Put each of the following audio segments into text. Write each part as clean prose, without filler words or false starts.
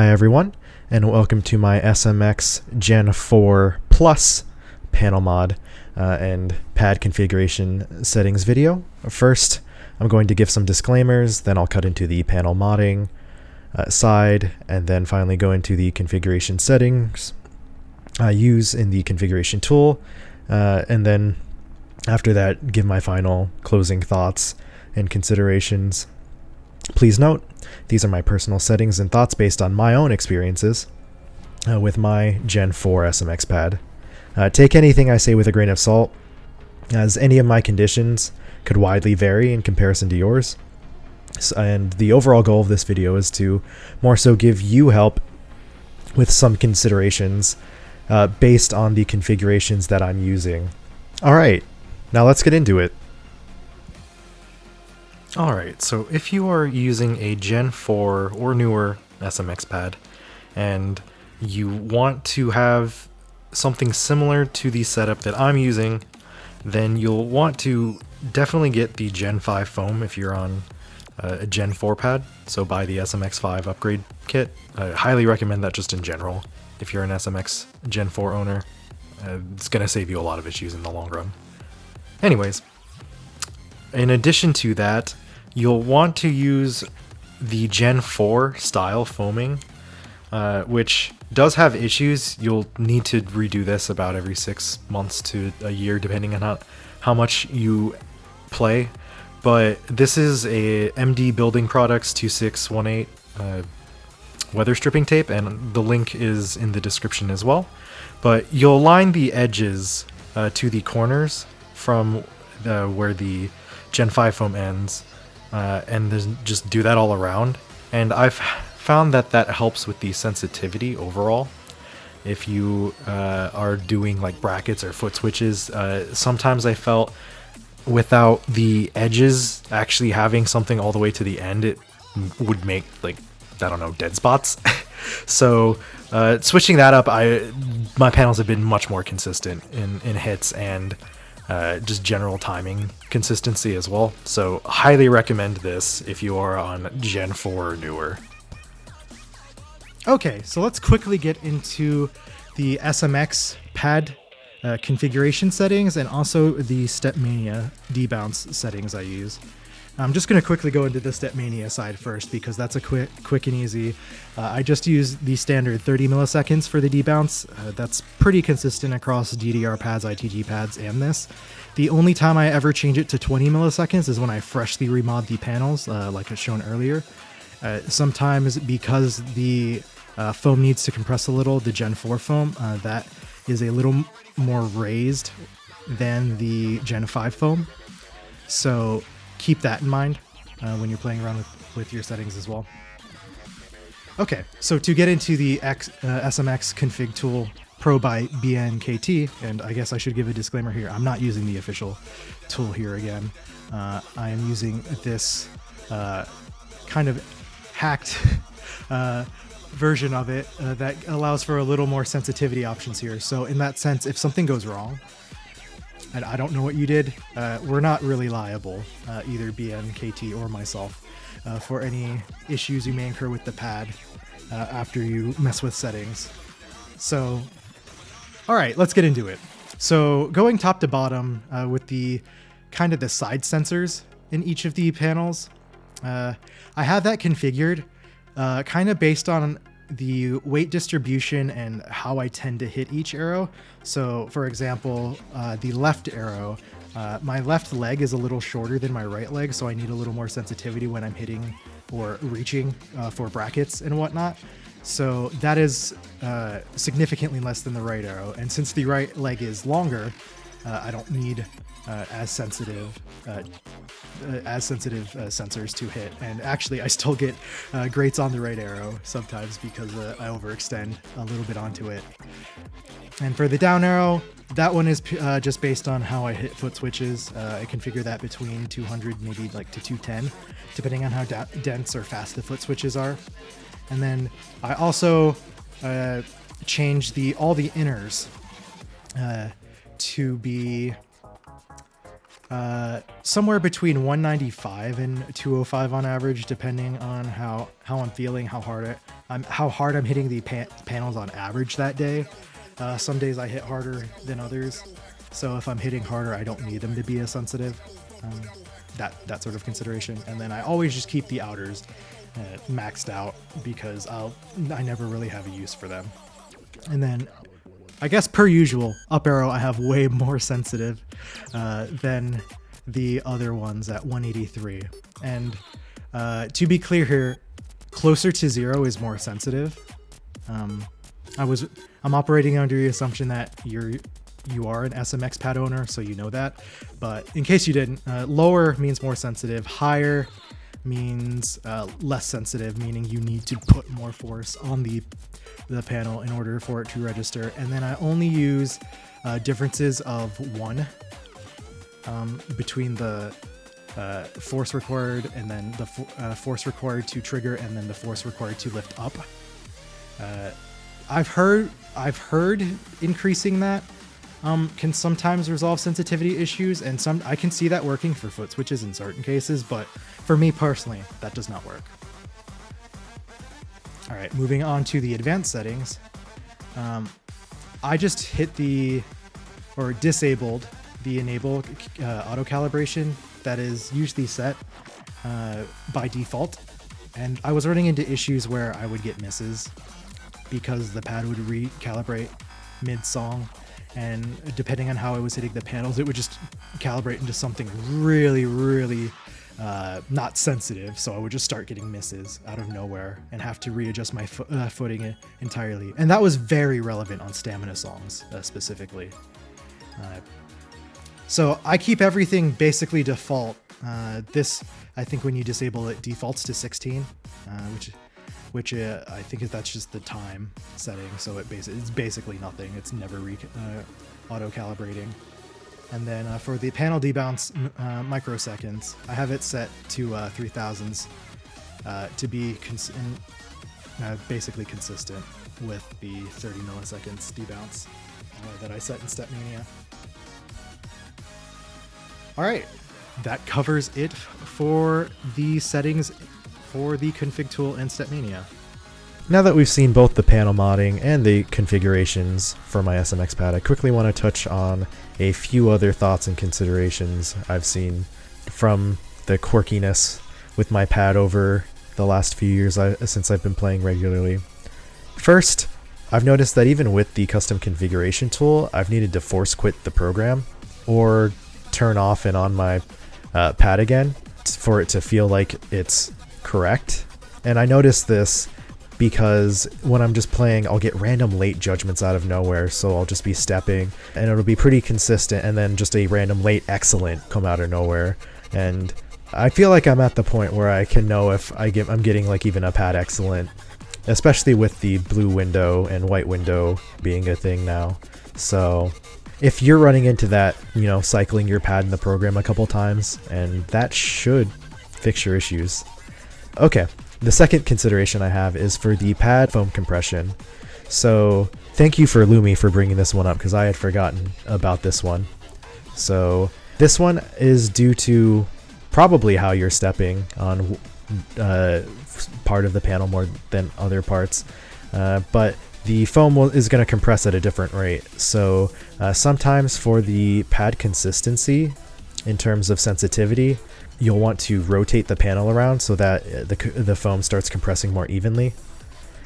Hi everyone, and welcome to my SMX Gen 4 Plus panel mod and pad configuration settings video. First, I'm going to give some disclaimers, then I'll cut into the panel modding side, and then finally go into the configuration settings I use in the configuration tool, and then after that, give my final closing thoughts and considerations. Please note, these are my personal settings and thoughts based on my own experiences with my Gen 4 SMX pad. Take anything I say with a grain of salt, as any of my conditions could widely vary in comparison to yours. And the overall goal of this video is to more so give you help with some considerations based on the configurations that I'm using. Alright, now let's get into it. Alright, so if you are using a Gen 4 or newer SMX pad and you want to have something similar to the setup that I'm using, then you'll want to definitely get the Gen 5 foam if you're on a Gen 4 pad, so buy the SMX 5 upgrade kit. I highly recommend that just in general. If you're an SMX Gen 4 owner, it's going to save you a lot of issues in the long run. Anyways, in addition to that, you'll want to use the Gen 4 style foaming, which does have issues. You'll need to redo this about every 6 months to a year, depending on how much you play. But this is a MD Building Products 2618 weather stripping tape, and the link is in the description as well. But you'll line the edges to the corners from where the Gen 5 foam ends, and then just do that all around. And I've found that helps with the sensitivity overall. If you are doing like brackets or foot switches, sometimes I felt without the edges actually having something all the way to the end, it would make, like, I don't know, dead spots. So switching that up, my panels have been much more consistent in hits and just general timing consistency as well. So highly recommend this if you are on Gen 4 or newer. Okay, so let's quickly get into the SMX pad configuration settings and also the Stepmania debounce settings I use. I'm just going to quickly go into the Stepmania side first because that's a quick and easy. I just use the standard 30 milliseconds for the debounce. That's pretty consistent across DDR pads, ITG pads, and this. The only time I ever change it to 20 milliseconds is when I freshly remod the panels, like it's shown earlier. Sometimes because the foam needs to compress a little, the Gen 4 foam, that is a little more raised than the Gen 5 foam. So keep that in mind when you're playing around with your settings as well. Okay, so to get into the SMX config tool Pro by BNKT, and I guess I should give a disclaimer here, I'm not using the official tool here again. I am using this kind of hacked version of it that allows for a little more sensitivity options here. So in that sense, if something goes wrong, and I don't know what you did, we're not really liable, either BNKT or myself, for any issues you may incur with the pad after you mess with settings. So, alright, let's get into it. So going top to bottom with the kind of the side sensors in each of the panels, I have that configured kind of based on the weight distribution and how I tend to hit each arrow. So for example, the left arrow, my left leg is a little shorter than my right leg, so I need a little more sensitivity when I'm hitting or reaching for brackets and whatnot. So that is significantly less than the right arrow, and since the right leg is longer, I don't need as sensitive sensors to hit. And actually I still get grates on the right arrow sometimes because I overextend a little bit onto it. And for the down arrow, that one is just based on how I hit foot switches. I configure that between 200 maybe like to 210 depending on how dense or fast the foot switches are. And then I also change all the inners to be somewhere between 195 and 205 on average, depending on how I'm feeling, how hard I'm hitting the panels on average that day. Some days I hit harder than others, so if I'm hitting harder, I don't need them to be as sensitive. That sort of consideration. And then I always just keep the outers maxed out because I never really have a use for them. And then I guess per usual, up arrow I have way more sensitive than the other ones at 183. And to be clear here, closer to 0 is more sensitive. I'm operating under the assumption that you are an SMX pad owner, so you know that. But in case you didn't, lower means more sensitive, higher means less sensitive, meaning you need to put more force on the panel in order for it to register. And then I only use differences of 1 between the force required and then the force required to trigger and then the force required to lift up. I've heard increasing that can sometimes resolve sensitivity issues, and I can see that working for foot switches in certain cases, but for me personally, that does not work. All right, moving on to the advanced settings. I just disabled the enable auto calibration that is usually set by default, and I was running into issues where I would get misses because the pad would recalibrate mid-song, and depending on how I was hitting the panels, it would just calibrate into something really, really not sensitive. So I would just start getting misses out of nowhere and have to readjust my footing entirely. And that was very relevant on stamina songs specifically. So I keep everything basically default. This, I think when you disable it, defaults to 16, which I think that's just the time setting, so it's basically nothing. It's never auto-calibrating. And then for the panel debounce microseconds, I have it set to 3000s to be basically consistent with the 30 milliseconds debounce that I set in StepMania. All right, that covers it for the settings for the config tool in StepMania. Now that we've seen both the panel modding and the configurations for my SMX pad, I quickly want to touch on a few other thoughts and considerations I've seen from the quirkiness with my pad over the last few years since I've been playing regularly. First, I've noticed that even with the custom configuration tool, I've needed to force quit the program or turn off and on my pad again for it to feel like it's correct. And I noticed this because when I'm just playing, I'll get random late judgments out of nowhere, so I'll just be stepping and it'll be pretty consistent, and then just a random late excellent come out of nowhere. And I feel like I'm at the point where I can know if I'm getting like even a pad excellent, especially with the blue window and white window being a thing now. So if you're running into that, cycling your pad in the program a couple times, and that should fix your issues. Okay, the second consideration I have is for the pad foam compression. So thank you for Lumi for bringing this one up, because I had forgotten about this one. So this one is due to probably how you're stepping on part of the panel more than other parts, but the foam is going to compress at a different rate. So sometimes for the pad consistency in terms of sensitivity, you'll want to rotate the panel around so that the foam starts compressing more evenly.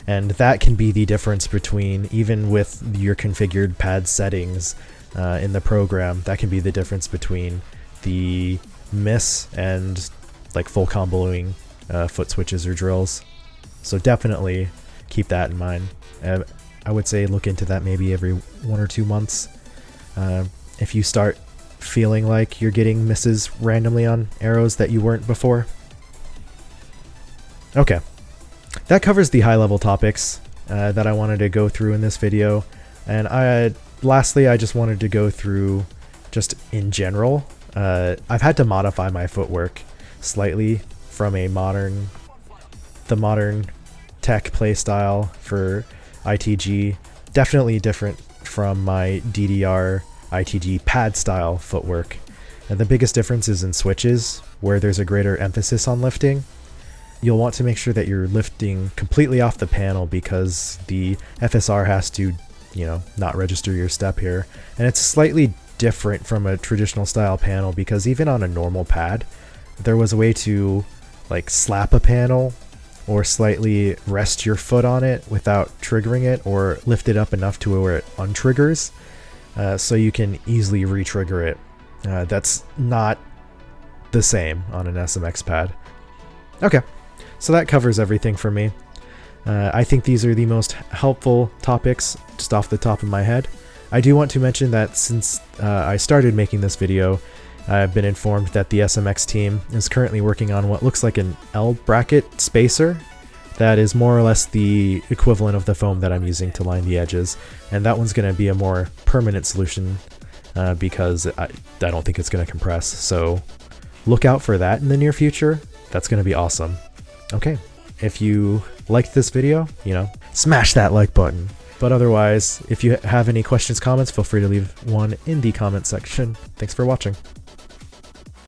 And that can be the difference between, even with your configured pad settings in the program, that can be the difference between the miss and like full comboing foot switches or drills. So definitely keep that in mind. I would say look into that maybe every 1 or 2 months. If you start feeling like you're getting misses randomly on arrows that you weren't before. Okay, that covers the high level topics that I wanted to go through in this video. And lastly, I just wanted to go through just in general. I've had to modify my footwork slightly from the modern tech playstyle for ITG. Definitely different from my DDR ITG pad style footwork. And the biggest difference is in switches, where there's a greater emphasis on lifting. You'll want to make sure that you're lifting completely off the panel because the FSR has to, not register your step here. And it's slightly different from a traditional style panel because even on a normal pad, there was a way to like slap a panel or slightly rest your foot on it without triggering it, or lift it up enough to where it untriggers, so you can easily re-trigger it. That's not the same on an SMX pad. Okay, so that covers everything for me. I think these are the most helpful topics just off the top of my head. I do want to mention that since I started making this video, I've been informed that the SMX team is currently working on what looks like an L bracket spacer that is more or less the equivalent of the foam that I'm using to line the edges, and that one's going to be a more permanent solution because I don't think it's going to compress, so look out for that in the near future. That's going to be awesome. Okay, if you liked this video, smash that like button. But otherwise, if you have any questions, comments, feel free to leave one in the comment section. Thanks for watching.